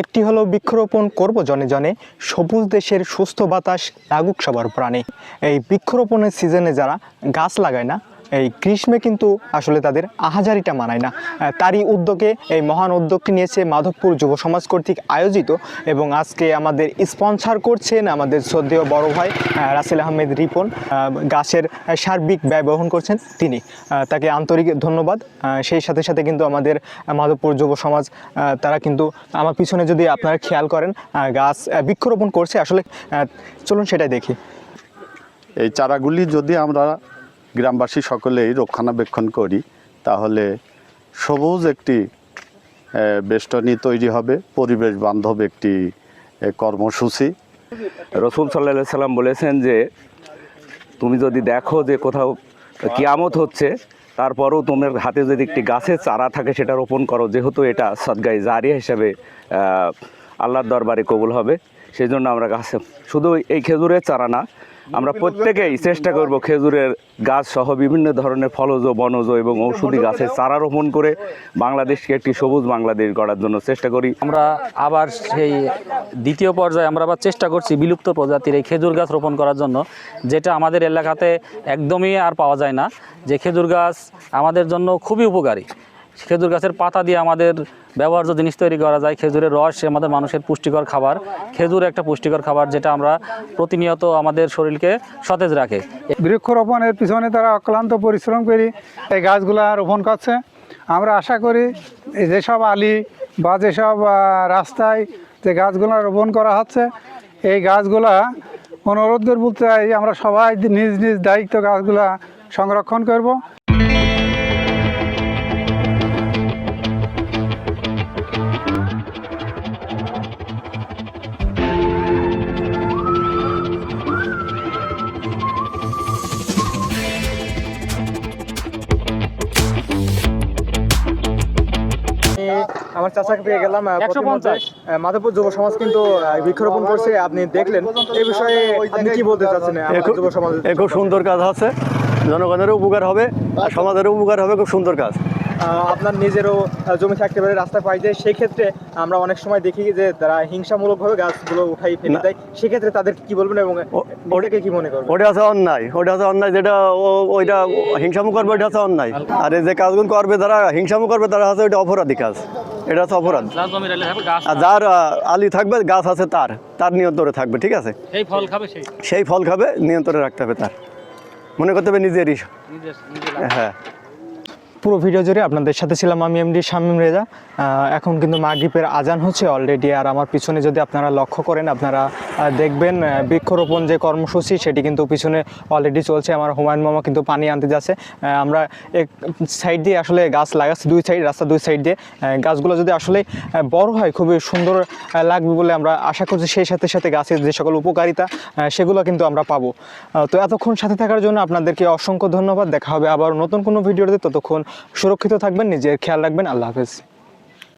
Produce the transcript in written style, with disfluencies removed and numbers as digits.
একটি হলো বৃক্ষরোপণ করব জনে জনে, সবুজ দেশের সুস্থ বাতাস লাগুক সবার প্রাণে। এই বৃক্ষরোপণের সিজনে যারা গাছ লাগায় না, এই গ্রীষ্মে কিন্তু আসলে তাদের আহাজারিটা মানায় না। তারই উদ্যোগে এই মহান উদ্যোগটি নিয়েছে মাধবপুর যুব সমাজ কর্তৃক আয়োজিত, এবং আজকে আমাদের স্পন্সর করছেন আমাদের শ্রদ্ধেয় বড় ভাই রাসেল আহমেদ রিপন। গাছের সার্বিক ব্যয় বহন করছেন তিনি, তাকে আন্তরিক ধন্যবাদ। সেই সাথে সাথে কিন্তু আমাদের মাধবপুর যুব সমাজ তারা কিন্তু আমার পিছনে যদি আপনারা খেয়াল করেন গাছ বৃক্ষরোপণ করছে। আসলে চলুন সেটাই দেখি। এই চারাগুলি যদি আমরা গ্রামবাসী সকলেই রক্ষণাবেক্ষণ করি তাহলে সবুজ একটি বেষ্টনী তৈরি হবে, পরিবেশ বান্ধব একটি কর্মসূচি। রসুল সাল্লাল্লাহু সাল্লাম বলেছেন যে তুমি যদি দেখো যে কোথাও কিয়ামত হচ্ছে, তারপরেও তোমার হাতে যদি একটি গাছের চারা থাকে সেটা রোপণ করো, যেহেতু এটা সদগায়ে জারিয়া হিসাবে আল্লাহর দরবারে কবুল হবে। সেই জন্য আমরা গাছে শুধু এই খেজুরের চারা না, আমরা প্রত্যেকেই চেষ্টা করব খেজুরের গাছ সহ বিভিন্ন ধরনের ফলজ, বনজ এবং ঔষধি গাছের চারা রোপণ করে বাংলাদেশকে একটি সবুজ বাংলাদেশ গড়ার জন্য চেষ্টা করি। আমরা আবার সেই দ্বিতীয় পর্যায়ে আমরা আবার চেষ্টা করছি বিলুপ্ত প্রজাতির এই খেজুর গাছ রোপণ করার জন্য, যেটা আমাদের এলাকাতে একদমই আর পাওয়া যায় না। যে খেজুর গাছ আমাদের জন্য খুবই উপকারী। খেজুর গাছের পাতা দিয়ে আমাদের ব্যবহার্য জিনিস তৈরি করা যায়। খেজুরের রস আমাদের মানুষের পুষ্টিকর খাবার। খেজুর একটা পুষ্টিকর খাবার, যেটা আমরা প্রতিনিয়ত আমাদের শরীরকে সতেজ রাখে। বৃক্ষরোপণের পিছনে তারা অক্লান্ত পরিশ্রম করি এই গাছগুলা রোপণ করছে। আমরা আশা করি যেসব আলি বা যেসব রাস্তায় যে গাছগুলা রোপণ করা হচ্ছে, এই গাছগুলা অনুরোধ বলতে চাই আমরা সবাই নিজ নিজ দায়িত্ব গাছগুলা সংরক্ষণ করব। আমার চাচাকে পেয়ে গেলাম। 150 মাধবপুর যুব সমাজ কিন্তু বৃক্ষরোপণ করছে, আপনি দেখলেন। এই বিষয়ে আপনি কি বলতে চাচ্ছেন? যুব সমাজ খুব সুন্দর কাজ হচ্ছে, জনগণেরও উপকার হবে আর সমাজেরও উপকার হবে। খুব সুন্দর কাজ। আপনার নিজেরও জমি থাকতে পারে রাস্তা পাই যায়, সেই ক্ষেত্রে আমরা অনেক সময় দেখি যে তারা হিংসামূলকভাবে গাছগুলো উঠাই ফেলে দেয়। সেক্ষেত্রে তাদেরকে কি বলবেন এবং ওটাকে কি মনে করবেন? ওটা আছে অন্যায়, ওটা আছে অন্যায়, যেটা ওইটা হিংসামু করবে, এটা আছে অন্যায়। আর যে কাজগুলো করবে যারা হিংসামু করবে তারা আছে ওইটা অপরাধী কাজ, এটা হচ্ছে অপরাধ। আর যার আলি থাকবে, গাছ আছে তার নিয়ন্ত্রণে থাকবে, ঠিক আছে? সেই ফল খাবে, নিয়ন্ত্রণে রাখতে হবে তার, মনে করতে হবে নিজেরই। হ্যাঁ, পুরো ভিডিও জুড়ে আপনাদের সাথে ছিলাম আমি এমডি শামীম রেজা। এখন কিন্তু মাগরিবের আজান হচ্ছে অলরেডি, আর আমার পিছনে যদি আপনারা লক্ষ্য করেন আপনারা দেখবেন বৃক্ষরোপণ যে কর্মসূচি সেটি কিন্তু পিছনে অলরেডি চলছে। আমার হুমায়ুন মামা কিন্তু পানি আনতে যাচ্ছে। আমরা এক সাইড দিয়ে আসলে গাছ লাগাচ্ছি, রাস্তা দুই সাইড দিয়ে। গাছগুলো যদি আসলে বড় হয় খুবই সুন্দর লাগবে বলে আমরা আশা করছি। সেই সাথে সাথে গাছের যে সকল উপকারিতা সেগুলো কিন্তু আমরা পাবো। তো এতক্ষণ সাথে থাকার জন্য আপনাদেরকে অসংখ্য ধন্যবাদ। দেখা হবে আবার নতুন কোনো ভিডিওতে। ততক্ষণ সুরক্ষিত থাকবেন, নিজের খেয়াল রাখবেন। আল্লাহ হাফেজ।